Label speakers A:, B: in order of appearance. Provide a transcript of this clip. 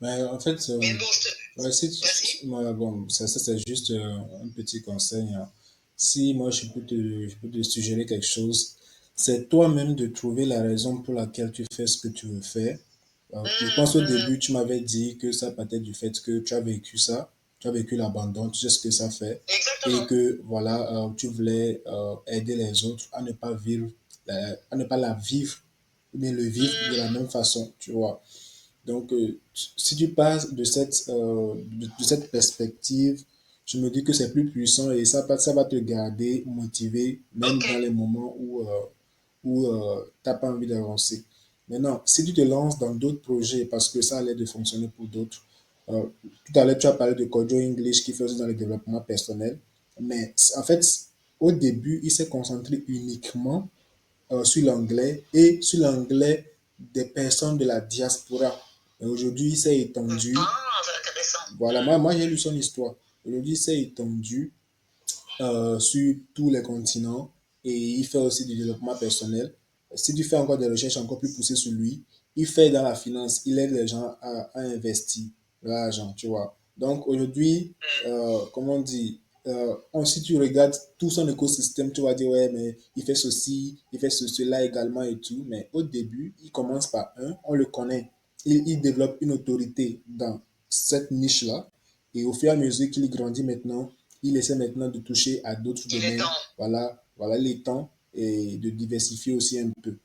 A: Mais en fait,
B: Mais bon,
A: ouais,
B: vas-y.
A: moi, bon, ça c'est juste un petit conseil, hein. Si moi je peux te suggérer quelque chose, c'est toi-même de trouver la raison pour laquelle tu fais ce que tu veux faire. Je pense au
B: Mhm.
A: début, tu m'avais dit que ça partait du fait que tu as vécu ça, tu as vécu l'abandon, tu sais ce que ça fait, et
B: Exactement.
A: que voilà, tu voulais aider les autres à ne pas vivre, à ne pas la vivre, mais le vivre de la
B: Mhm.
A: même façon, tu vois. Donc, si tu passes de cette perspective, je me dis que c'est plus puissant et ça va te garder motivé, même
B: Ok.
A: dans les moments où tu n'as pas envie d'avancer. Maintenant, si tu te lances dans d'autres projets, parce que ça allait de fonctionner pour d'autres, euh, tout à l'heure, tu as parlé de Kojo English qui fait aussi dans le développement personnel, mais en fait, au début, il s'est concentré uniquement sur l'anglais et sur l'anglais des personnes de la diaspora. Et aujourd'hui, il s'est étendu.
B: Ah, c'est intéressant.
A: Voilà, moi j'ai lu son histoire. Aujourd'hui, il s'est étendu sur tous les continents et il fait aussi du développement personnel. Si tu fais encore des recherches encore plus poussées sur lui, il fait dans la finance, il aide les gens à investir l'argent, tu vois. Donc aujourd'hui, comment on dit, si tu regardes tout son écosystème, tu vas dire, ouais, mais il fait ceci, il fait cela également et tout. Mais au début, il commence par on le connaît. Il développe une autorité dans cette niche-là. Et au fur et à mesure qu'il grandit maintenant, il essaie maintenant de toucher à d'autres
B: Il est
A: domaines.
B: temps.
A: Voilà, voilà les temps et de diversifier aussi un peu.